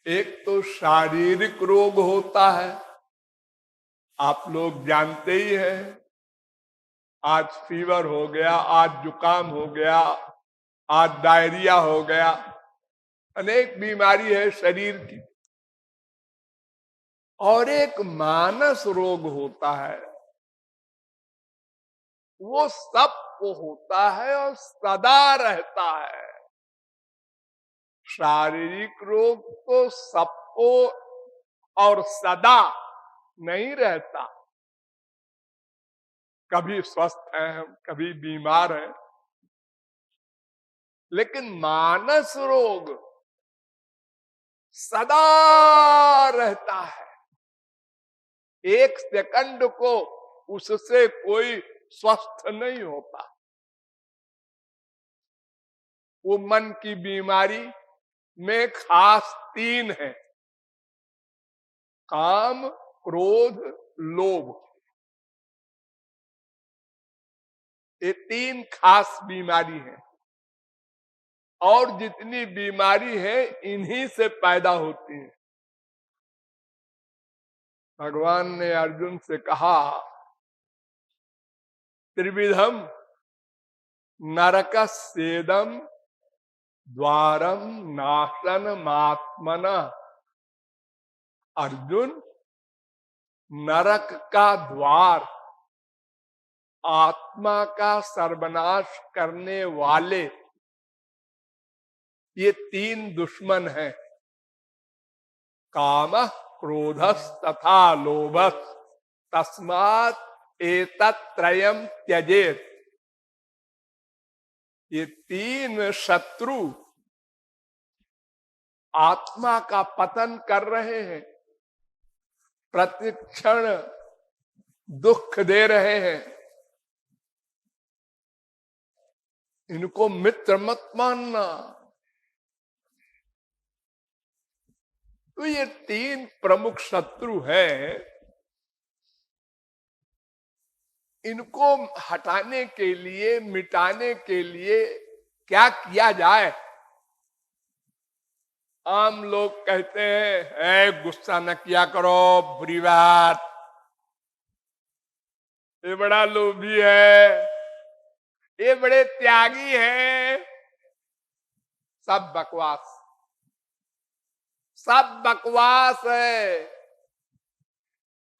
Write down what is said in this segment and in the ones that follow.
एक तो शारीरिक रोग होता है, आप लोग जानते ही हैं। आज फीवर हो गया, आज जुकाम हो गया, आज डायरिया हो गया, अनेक बीमारी है शरीर की। और एक मानस रोग होता है, वो सबको होता है और सदा रहता है। शारीरिक रोग तो सबको और सदा नहीं रहता, कभी स्वस्थ हैं हम, कभी बीमार हैं। लेकिन मानस रोग सदा रहता है, एक सेकंड को उससे कोई स्वस्थ नहीं होता। वो मन की बीमारी में खास तीन है: काम, क्रोध, लोभ। ये तीन खास बीमारी है, और जितनी बीमारी है इन्हीं से पैदा होती है। भगवान ने अर्जुन से कहा, त्रिविधम नरकस्येदं द्वारम नाशनमात्मना। अर्जुन, नरक का द्वार आत्मा का सर्वनाश करने वाले ये तीन दुश्मन हैं: काम, क्रोधस तथा लोभस, तस्मात् एतत्त्रयम् त्यजेत। ये तीन शत्रु आत्मा का पतन कर रहे हैं, प्रतिक्षण दुख दे रहे हैं। इनको मित्र मत मानना। तो ये तीन प्रमुख शत्रु हैं, इनको हटाने के लिए, मिटाने के लिए क्या किया जाए? आम लोग कहते हैं, गुस्सा न किया करो, बुरी बात, ये बड़ा लोभी है, ये बड़े त्यागी हैं। सब बकवास, सब बकवास है।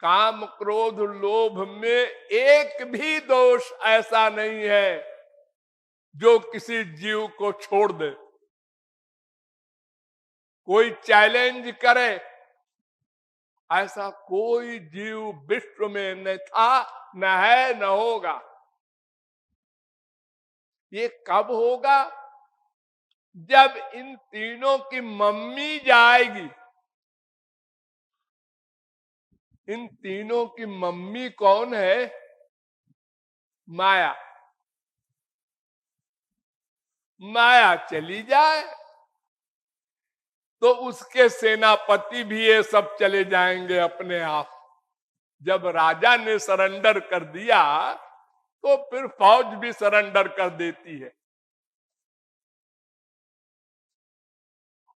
काम, क्रोध, लोभ में एक भी दोष ऐसा नहीं है जो किसी जीव को छोड़ दे। कोई चैलेंज करे, ऐसा कोई जीव विश्व में न था, न है, न होगा। ये कब होगा? जब इन तीनों की मम्मी जाएगी। इन तीनों की मम्मी कौन है? माया। माया चली जाए तो उसके सेनापति भी ये सब चले जाएंगे अपने आप। जब राजा ने सरेंडर कर दिया तो फिर फौज भी सरेंडर कर देती है।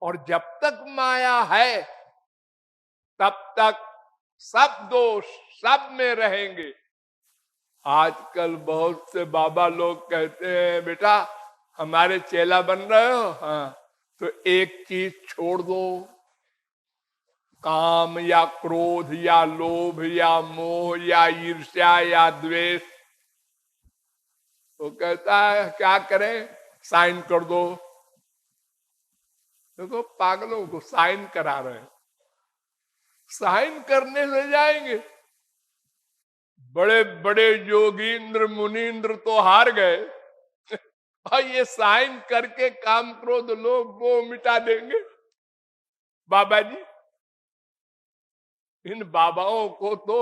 और जब तक माया है तब तक सब दोष सब में रहेंगे। आजकल बहुत से बाबा लोग कहते हैं, बेटा हमारे चेला बन रहे हो, हाँ तो एक चीज छोड़ दो, काम या क्रोध या लोभ या मोह या ईर्ष्या या द्वेष। तो कहता है क्या करें? साइन कर दो। देखो पागलों को साइन करा रहे हैं। साइन करने से जाएंगे? बड़े बड़े योगींद्र मुनींद्र तो हार गए और ये साइन करके काम, क्रोध, लोभ, मोह मिटा देंगे। बाबा जी, इन बाबाओं को तो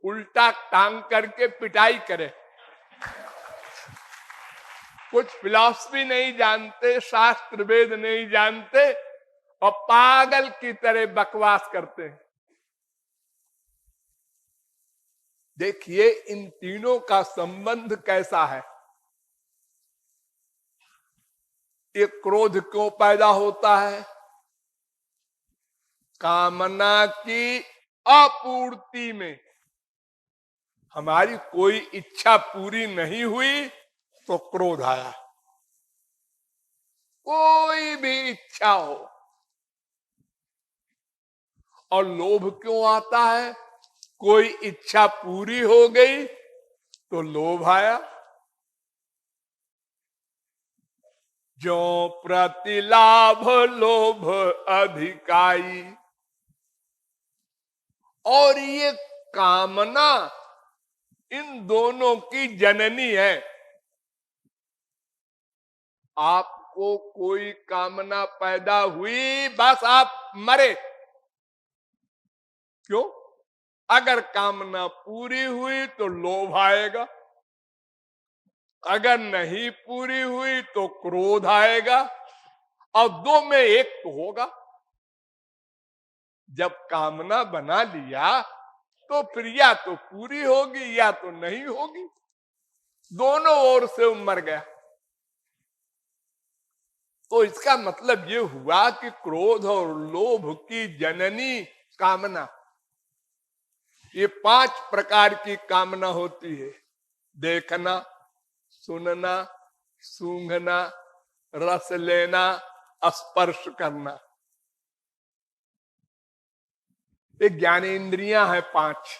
उल्टा टांग करके पिटाई करे। कुछ फिलॉसफी नहीं जानते, शास्त्र वेद नहीं जानते और पागल की तरह बकवास करते हैं। देखिए इन तीनों का संबंध कैसा है। ये क्रोध क्यों पैदा होता है? कामना की अपूर्ति में हमारी कोई इच्छा पूरी नहीं हुई तो क्रोध आया। कोई भी इच्छा हो। और लोभ क्यों आता है? कोई इच्छा पूरी हो गई तो लोभ आया। जो प्रतिलाभ लोभ अधिकाई। और ये कामना इन दोनों की जननी है। आपको कोई कामना पैदा हुई, बस आप मरे। क्यों? अगर कामना पूरी हुई तो लोभ आएगा, अगर नहीं पूरी हुई तो क्रोध आएगा, और दो में एक तो होगा। जब कामना बना लिया तो फिर या तो पूरी होगी या तो नहीं होगी, दोनों ओर से मर गया। तो इसका मतलब ये हुआ कि क्रोध और लोभ की जननी कामना। ये 5 प्रकार की कामना होती है। देखना, सुनना, सूंघना, रस लेना, स्पर्श करना। ये ज्ञानेंद्रियां हैं 5।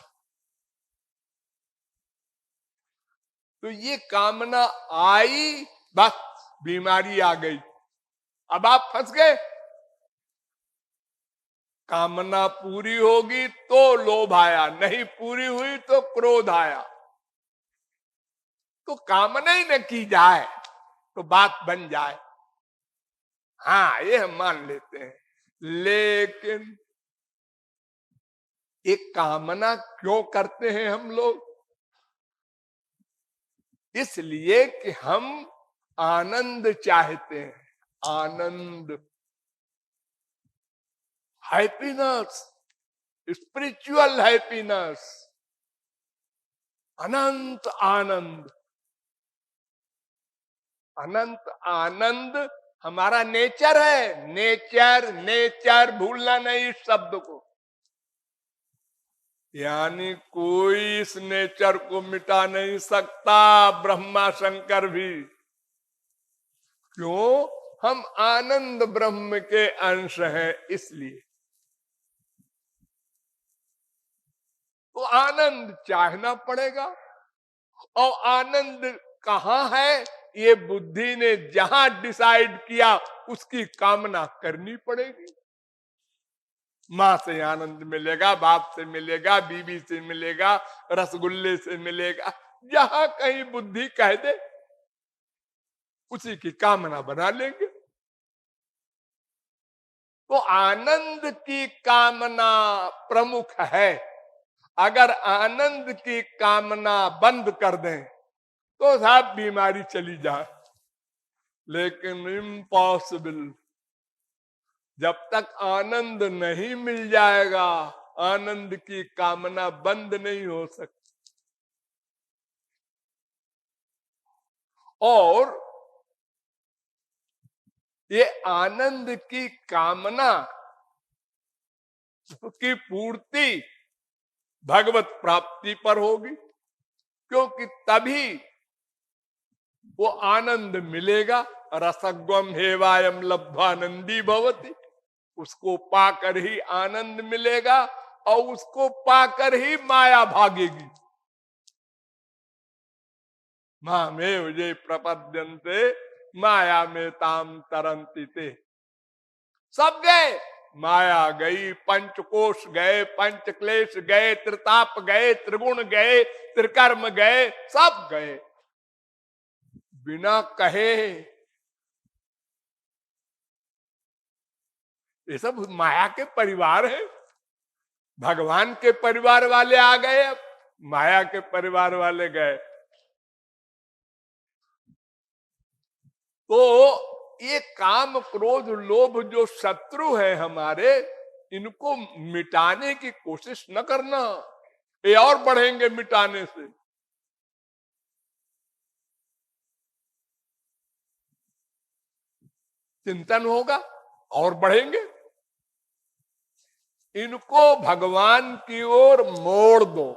तो ये कामना आई, बस बीमारी आ गई। अब आप फंस गए। कामना पूरी होगी तो लोभ आया, नहीं पूरी हुई तो क्रोध आया। तो कामना ही न की जाए तो बात बन जाए, हाँ ये हम मान लेते हैं। लेकिन एक कामना क्यों करते हैं हम लोग? इसलिए कि हम आनंद चाहते हैं। आनंद, हैप्पीनेस, स्पिरिचुअल हैप्पीनेस, अनंत आनंद। अनंत आनंद हमारा नेचर है। नेचर, नेचर भूलना नहीं इस शब्द को। यानी कोई इस नेचर को मिटा नहीं सकता, ब्रह्मा शंकर भी। क्यों? हम आनंद ब्रह्म के अंश हैं, इसलिए। तो आनंद चाहना पड़ेगा। और आनंद कहाँ है? ये बुद्धि ने जहां डिसाइड किया उसकी कामना करनी पड़ेगी। माँ से आनंद मिलेगा, बाप से मिलेगा, बीवी से मिलेगा, रसगुल्ले से मिलेगा। जहां कहीं बुद्धि कह दे उसी की कामना बना लेंगे। तो आनंद की कामना प्रमुख है। अगर आनंद की कामना बंद कर दें तो साहब बीमारी चली जाए। लेकिन इम्पॉसिबल। जब तक आनंद नहीं मिल जाएगा, आनंद की कामना बंद नहीं हो सकती। और ये आनंद की कामना की पूर्ति भगवत प्राप्ति पर होगी, क्योंकि तभी वो आनंद मिलेगा। रसग्वम हेवायम लब्धानंदी भवति। उसको पाकर ही आनंद मिलेगा और उसको पाकर ही माया भागेगी। माँ में विजय प्रपद्यन्ते माया में ताम तरंती ते। सब गए, माया गई, पंचकोश गए, पंच क्लेश गए, त्रिताप गए, त्रिगुण गए, त्रिकर्म गए, सब गए बिना कहे। ये सब माया के परिवार है। भगवान के परिवार वाले आ गए, अब माया के परिवार वाले गए। तो ये काम क्रोध लोभ जो शत्रु है हमारे, इनको मिटाने की कोशिश न करना। ये और बढ़ेंगे मिटाने से। चिंतन होगा और बढ़ेंगे। इनको भगवान की ओर मोड़ दो।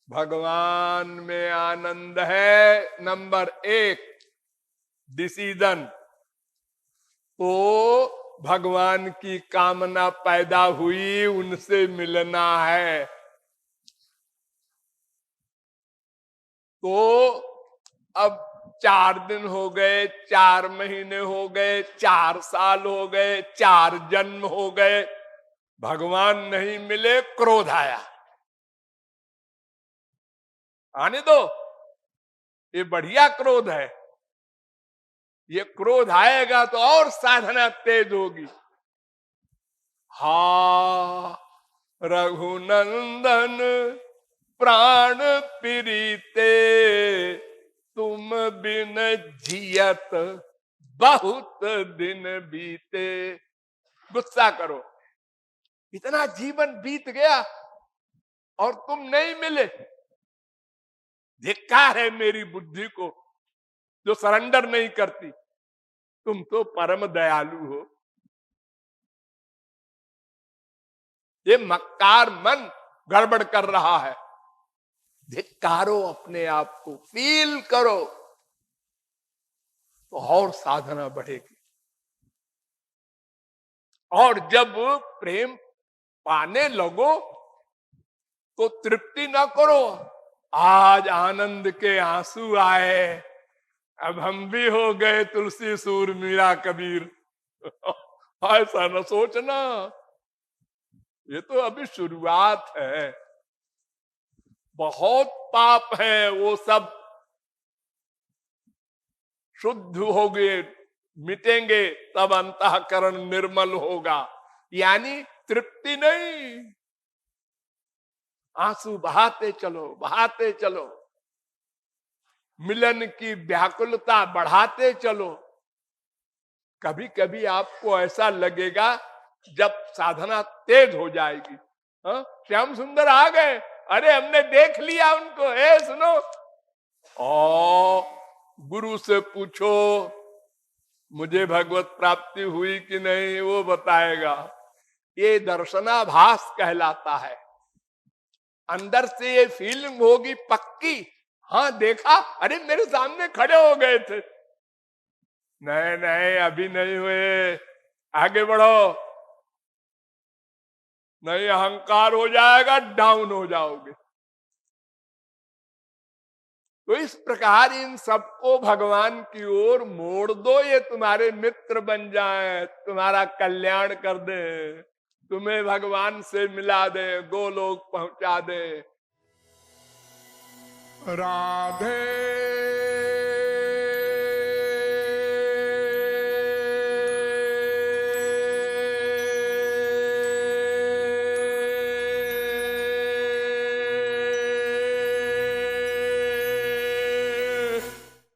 भगवान में आनंद है नंबर 1 डिसीजन। तो भगवान की कामना पैदा हुई, उनसे मिलना है। तो अब 4 दिन हो गए, 4 महीने हो गए, 4 साल हो गए, 4 जन्म हो गए, भगवान नहीं मिले, क्रोध आया। आने दो, ये बढ़िया क्रोध है। ये क्रोध आएगा तो और साधना तेज होगी। हा रघुनंदन प्राण प्रीते, तुम बिन जियत बहुत दिन बीते। गुस्सा करो, इतना जीवन बीत गया और तुम नहीं मिले। धिक्कार है मेरी बुद्धि को जो सरेंडर नहीं करती। तुम तो परम दयालु हो। ये मक्कार मन गड़बड़ कर रहा है। धिक्कारो अपने आप को, फील करो तो और साधना बढ़ेगी। और जब प्रेम पाने लगो तो तृप्ति न करो। आज आनंद के आंसू आए, अब हम भी हो गए तुलसी सूर मीरा कबीर। ऐसा न सोचना, ये तो अभी शुरुआत है। बहुत पाप है, वो सब शुद्ध हो गए, मिटेंगे तब अंतःकरण निर्मल होगा। यानी तृप्ति नहीं, आंसू बहाते चलो, बहाते चलो, मिलन की व्याकुलता बढ़ाते चलो। कभी कभी आपको ऐसा लगेगा जब साधना तेज हो जाएगी, हाँ? श्याम सुंदर आ गए, अरे हमने देख लिया उनको। ए सुनो, ओ गुरु से पूछो मुझे भगवत प्राप्ति हुई कि नहीं, वो बताएगा। ये दर्शनाभास कहलाता है। अंदर से ये फीलिंग होगी पक्की, हाँ देखा, अरे मेरे सामने खड़े हो गए थे। नहीं नहीं अभी नहीं हुए, आगे बढ़ो, नहीं अहंकार हो जाएगा, डाउन हो जाओगे। तो इस प्रकार इन सबको भगवान की ओर मोड़ दो, ये तुम्हारे मित्र बन जाएं, तुम्हारा कल्याण कर दे, तुम्हें भगवान से मिला दे, गोलोक पहुंचा दे। राधे